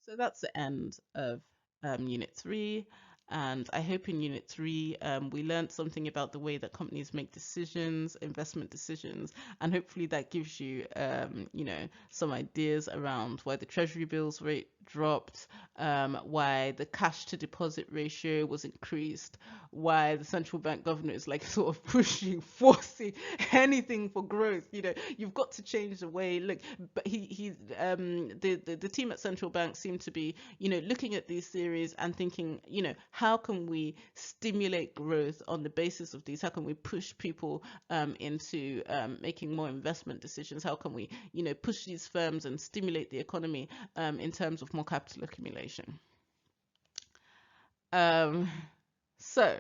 So that's the end of Unit 3. And I hope in Unit 3 we learned something about the way that companies make decisions, investment decisions, and hopefully that gives you, some ideas around why the Treasury bills rate dropped, why the cash to deposit ratio was increased, why the central bank governor is like sort of pushing, forcing anything for growth. You've got to change the way. Look, but the team at central bank seem to be, looking at these theories and thinking, how can we stimulate growth on the basis of these? How can we push people into making more investment decisions? How can we, push these firms and stimulate the economy in terms of more capital accumulation? Um, so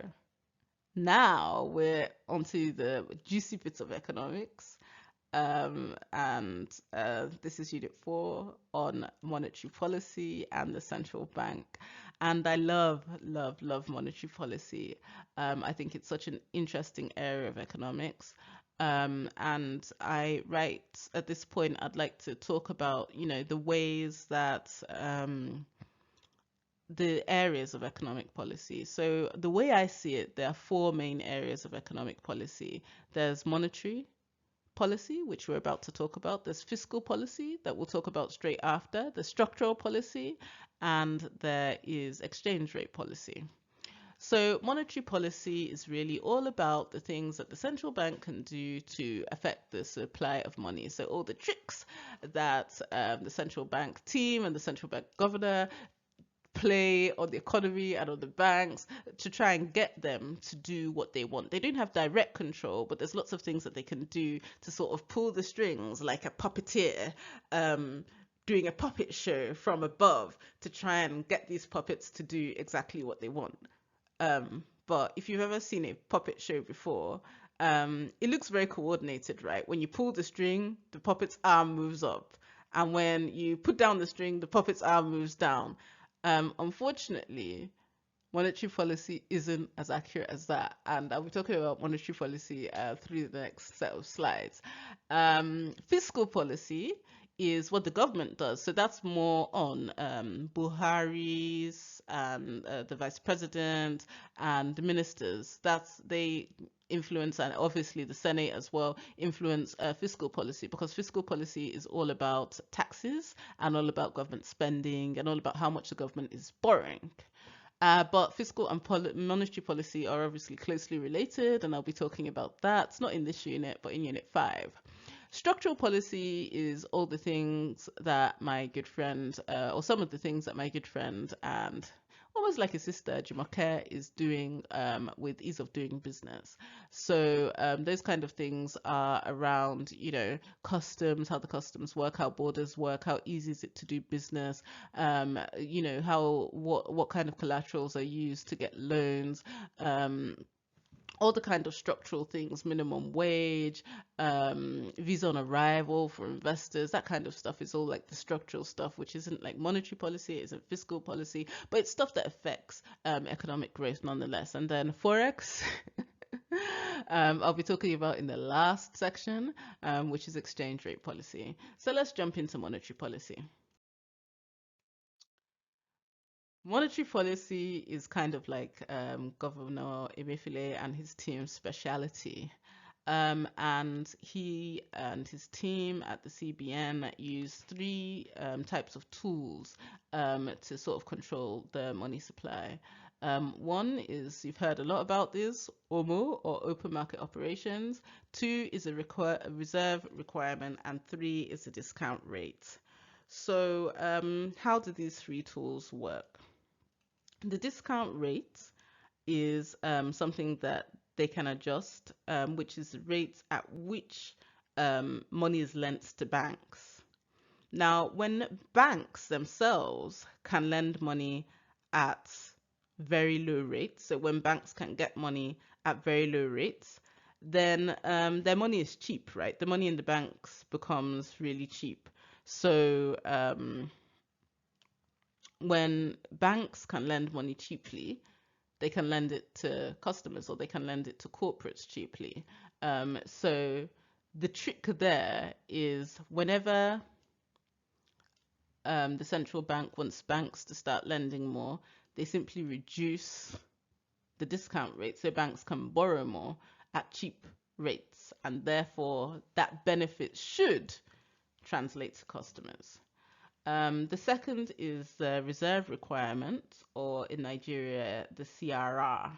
now we're onto the juicy bits of economics. And this is Unit 4 on monetary policy and the central bank. And I love, love, love monetary policy. I think it's such an interesting area of economics. And I write at this point, I'd like to talk about, the ways that the areas of economic policy. So the way I see it, there are four main areas of economic policy. There's monetary policy, which we're about to talk about. There's fiscal policy that we'll talk about straight after. There's structural policy, and there is exchange rate policy. So monetary policy is really all about the things that the central bank can do to affect the supply of money. So all the tricks that the central bank team and the central bank governor play on the economy and on the banks to try and get them to do what they want. They don't have direct control, but there's lots of things that they can do to sort of pull the strings like a puppeteer, doing a puppet show from above to try and get these puppets to do exactly what they want. But if you've ever seen a puppet show before, it looks very coordinated, right? When you pull the string, the puppet's arm moves up. And when you put down the string, the puppet's arm moves down. Unfortunately, monetary policy isn't as accurate as that. And I'll be talking about monetary policy through the next set of slides. Fiscal policy is what the government does. So that's more on Buhari's and the vice president and the ministers. They influence, and obviously the Senate as well influence fiscal policy, because fiscal policy is all about taxes and all about government spending and all about how much the government is borrowing. But fiscal and monetary policy are obviously closely related, and I'll be talking about that. It's not in this unit, but in Unit 5. Structural policy is all the things that my good friend, or some of the things that my good friend and almost like a sister, Jumoke, is doing with ease of doing business. So those kind of things are around, customs, how the customs work, how borders work, how easy is it to do business, what kind of collaterals are used to get loans, all the kind of structural things, minimum wage, visa on arrival for investors, that kind of stuff is all like the structural stuff, which isn't like monetary policy, it isn't fiscal policy, but it's stuff that affects economic growth nonetheless. And then Forex, I'll be talking about in the last section, which is exchange rate policy. So let's jump into monetary policy. Monetary policy is kind of like Governor Emefiele and his team's speciality. And he and his team at the CBN use three types of tools to sort of control the money supply. One is, you've heard a lot about this, OMO, or open market operations. Two is a reserve requirement, and three is a discount rate. So how do these three tools work? The discount rate is something that they can adjust, which is the rate at which money is lent to banks. Now, when banks themselves can lend money at very low rates, so when banks can get money at very low rates, then their money is cheap, right? The money in the banks becomes really cheap. So when banks can lend money cheaply, they can lend it to customers or they can lend it to corporates cheaply. So the trick there is whenever the central bank wants banks to start lending more, they simply reduce the discount rate so banks can borrow more at cheap rates, and therefore that benefit should translate to customers. The second is the reserve requirement, or in Nigeria, the CRR.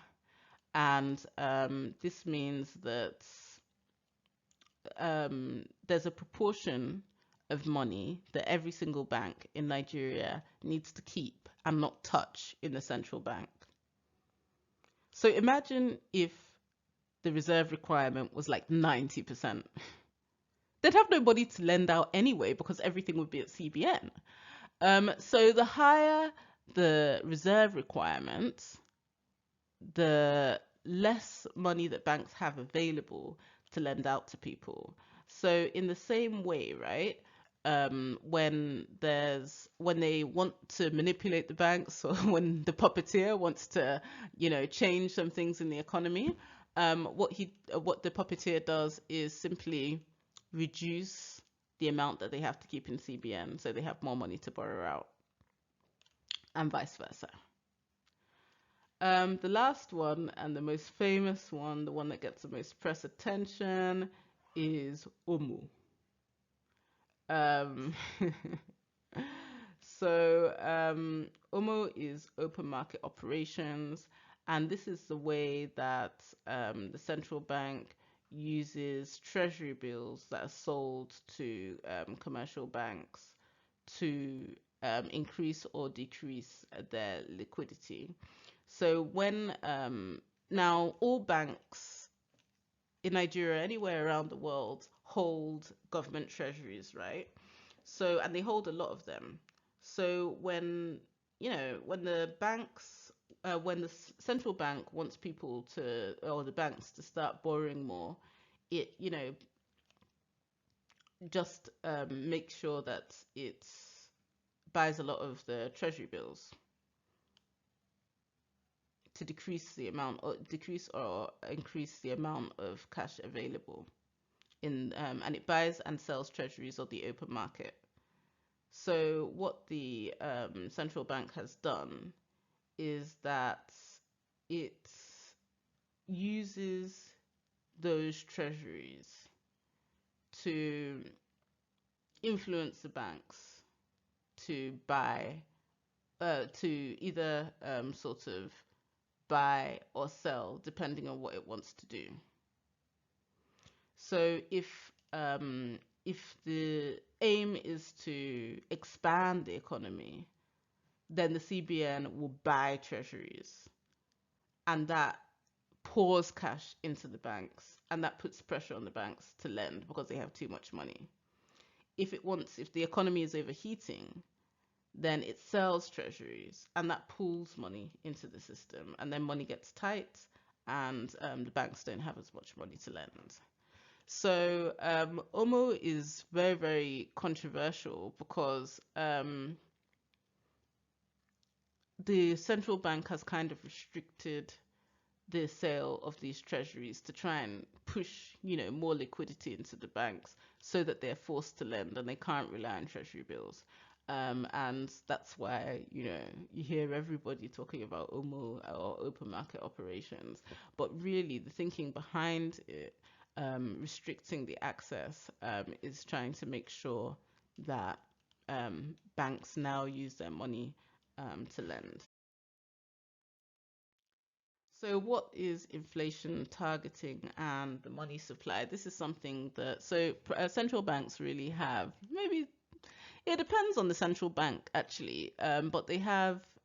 And this means that there's a proportion of money that every single bank in Nigeria needs to keep and not touch in the central bank. So imagine if the reserve requirement was like 90%. They'd have nobody to lend out anyway because everything would be at CBN. So the higher the reserve requirement, the less money that banks have available to lend out to people. So in the same way, right, when they want to manipulate the banks, or when the puppeteer wants to, change some things in the economy, what the puppeteer does is simply reduce the amount that they have to keep in CBN, so they have more money to borrow out, and vice versa. The last one, and the most famous one, the one that gets the most press attention, is OMO. OMO is open market operations, and this is the way that the central bank uses treasury bills that are sold to commercial banks to increase or decrease their liquidity. So when now all banks in Nigeria, anywhere around the world, hold government treasuries, right? So, and they hold a lot of them. So when the central bank wants people to, or the banks to start borrowing more, it just makes sure that it buys a lot of the treasury bills to decrease or increase the amount of cash available in, and it buys and sells treasuries on the open market. So what the central bank has done is that it uses those treasuries to influence the banks to buy, to either sort of buy or sell, depending on what it wants to do. So if the aim is to expand the economy, then the CBN will buy treasuries, and that pours cash into the banks, and that puts pressure on the banks to lend because they have too much money. If the economy is overheating, then it sells treasuries, and that pulls money into the system, and then money gets tight, and the banks don't have as much money to lend. So OMO is very, very controversial because the central bank has kind of restricted the sale of these treasuries to try and push, more liquidity into the banks so that they're forced to lend and they can't rely on treasury bills. And that's why, you hear everybody talking about OMO or open market operations. But really, the thinking behind it, restricting the access, is trying to make sure that banks now use their money to lend. So what is inflation targeting and the money supply? This is something that, central banks really have, maybe it depends on the central bank actually, but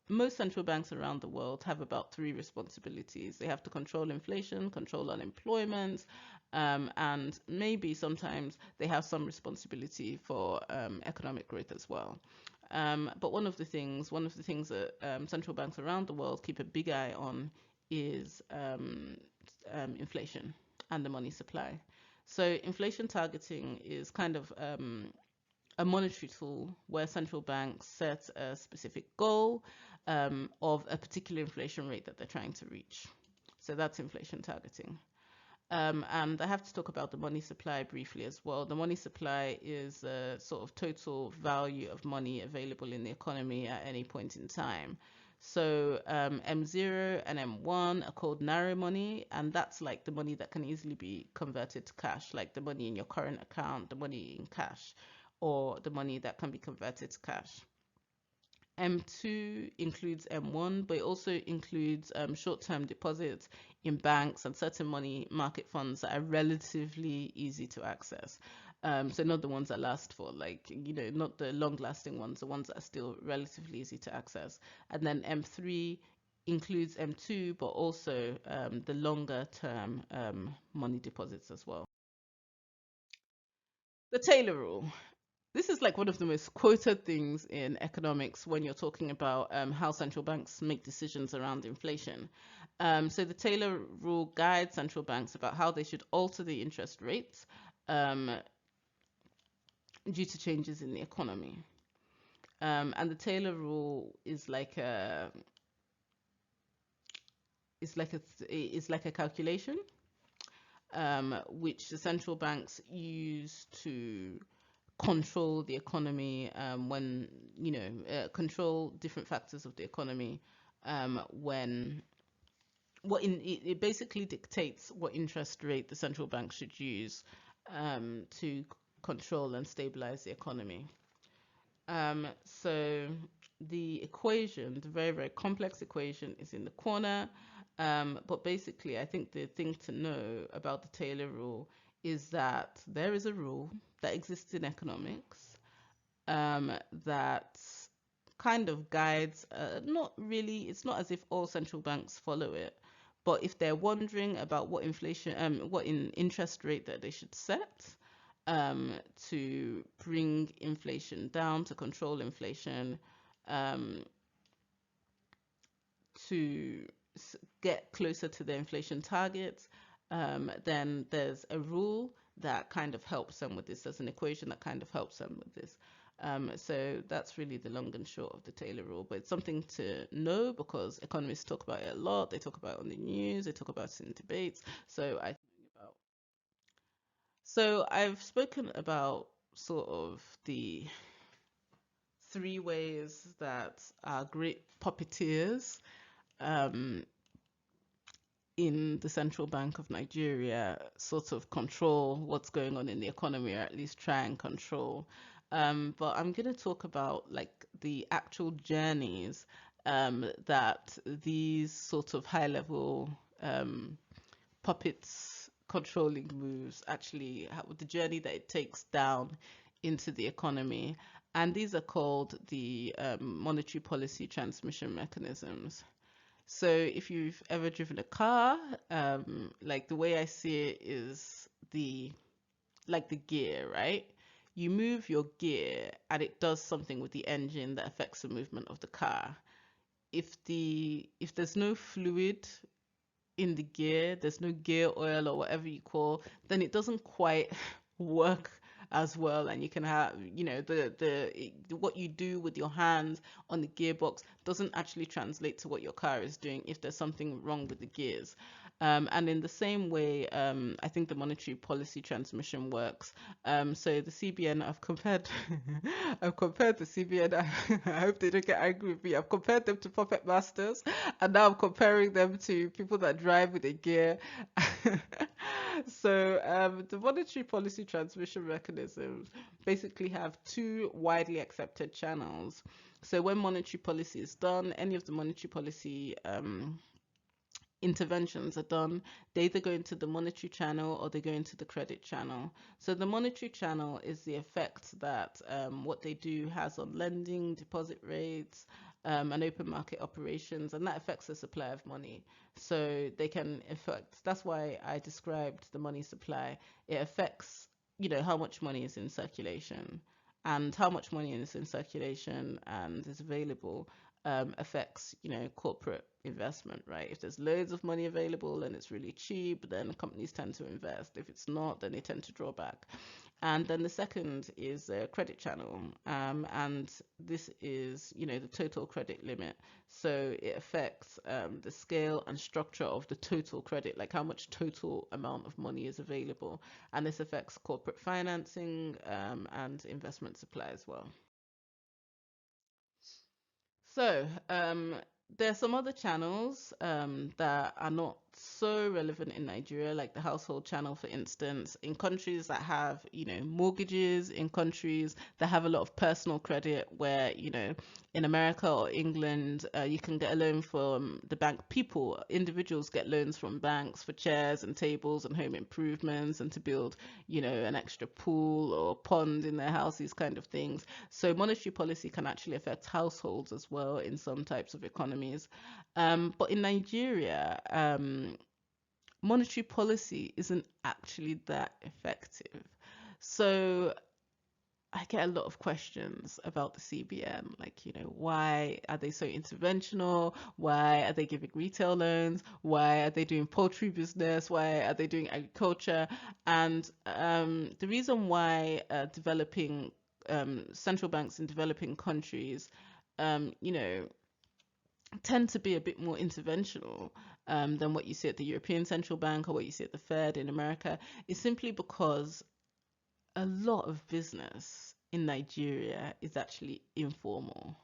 most central banks around the world have about three responsibilities. They have to control inflation, control unemployment, and maybe sometimes they have some responsibility for economic growth as well. But one of the things that central banks around the world keep a big eye on is inflation and the money supply. So inflation targeting is kind of a monetary tool where central banks set a specific goal of a particular inflation rate that they're trying to reach. So that's inflation targeting. And I have to talk about the money supply briefly as well. The money supply is a sort of total value of money available in the economy at any point in time. So M0 and M1 are called narrow money, and that's like the money that can easily be converted to cash, like the money in your current account, the money in cash, or the money that can be converted to cash. M2 includes M1, but it also includes short-term deposits in banks and certain money market funds that are relatively easy to access. So not the ones that last for, like, not the long-lasting ones, the ones that are still relatively easy to access. And then M3 includes M2, but also the longer-term money deposits as well. The Taylor Rule. This is like one of the most quoted things in economics when you're talking about how central banks make decisions around inflation. So the Taylor Rule guides central banks about how they should alter the interest rates due to changes in the economy. And the Taylor Rule is like a calculation which the central banks use to control the economy when control different factors of the economy when it basically dictates what interest rate the central bank should use to control and stabilize the economy. So the equation, the very, very complex equation, is in the corner. But basically, I think the thing to know about the Taylor Rule is that there is a rule that exists in economics that kind of guides, not really, it's not as if all central banks follow it, but if they're wondering about what interest rate that they should set to bring inflation down, to control inflation, to get closer to the inflation targets, then there's a rule that kind of helps them with this. There's an equation that kind of helps them with this. So that's really the long and short of the Taylor Rule. But it's something to know because economists talk about it a lot. They talk about it on the news. They talk about it in debates. So I've spoken about sort of the three ways that our great puppeteers in the Central Bank of Nigeria sort of control what's going on in the economy, or at least try and control. But I'm going to talk about like the actual journeys that these sort of high level puppets controlling moves actually, the journey that it takes down into the economy. And these are called the monetary policy transmission mechanisms. So if you've ever driven a car, like the way I see it is the gear, right? You move your gear and it does something with the engine that affects the movement of the car. If there's no fluid in the gear, there's no gear oil or whatever you call, then it doesn't quite work as well, and you can have, what you do with your hands on the gearbox doesn't actually translate to what your car is doing if there's something wrong with the gears. And in the same way, I think the monetary policy transmission works. So the CBN, I've compared, I've compared the CBN. I hope they don't get angry with me. I've compared them to puppet masters, and now I'm comparing them to people that drive with a gear. So the monetary policy transmission mechanisms basically have two widely accepted channels. So when monetary policy is done, any of the monetary policy interventions are done, they either go into the monetary channel or they go into the credit channel. So the monetary channel is the effect that what they do has on lending, deposit rates, and open market operations, and that affects the supply of money. So they can affect, that's why I described the money supply. It affects, how much money is in circulation, and how much money is in circulation and is available affects, corporate investment, right? If there's loads of money available and it's really cheap, then companies tend to invest. If it's not, then they tend to draw back. And then the second is a credit channel, and this is, the total credit limit. So it affects the scale and structure of the total credit, like how much total amount of money is available. And this affects corporate financing and investment supply as well. So, there are some other channels that are not so relevant in Nigeria, like the household channel, for instance, in countries that have, mortgages, in countries that have a lot of personal credit, where, in America or England, you can get a loan from the bank. People, individuals get loans from banks for chairs and tables and home improvements and to build, an extra pool or pond in their house, these kind of things. So monetary policy can actually affect households as well in some types of economies. But in Nigeria, monetary policy isn't actually that effective. So I get a lot of questions about the CBN, like, why are they so interventional? Why are they giving retail loans? Why are they doing poultry business? Why are they doing agriculture? And the reason why developing central banks in developing countries, you know, tend to be a bit more interventional than what you see at the European Central Bank or what you see at the Fed in America is simply because a lot of business in Nigeria is actually informal.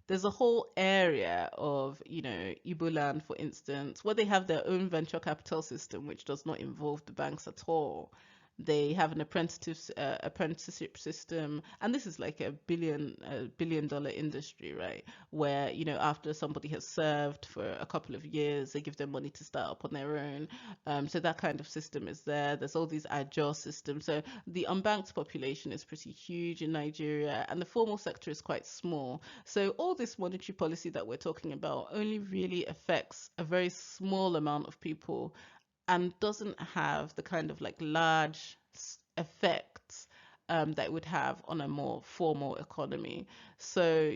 There's a whole area of, Igbo land, for instance, where they have their own venture capital system, which does not involve the banks at all. They have an apprenticeship system, and this is like a billion-dollar industry, right? Where, after somebody has served for a couple of years, they give them money to start up on their own. So that kind of system is there. There's all these agile systems. So the unbanked population is pretty huge in Nigeria, and the formal sector is quite small. So all this monetary policy that we're talking about only really affects a very small amount of people and doesn't have the kind of like large effects that it would have on a more formal economy. So,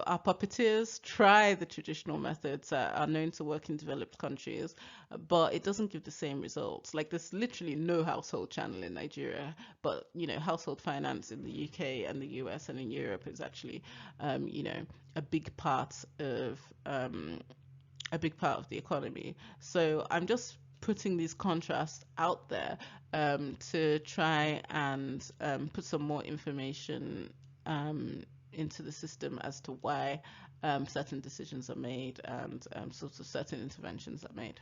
our puppeteers try the traditional methods that are known to work in developed countries, but it doesn't give the same results. Like, there's literally no household channel in Nigeria, but, household finance in the UK and the US and in Europe is actually, a big part of the economy. So I'm just putting these contrasts out there to try and put some more information into the system as to why certain decisions are made and sort of certain interventions are made.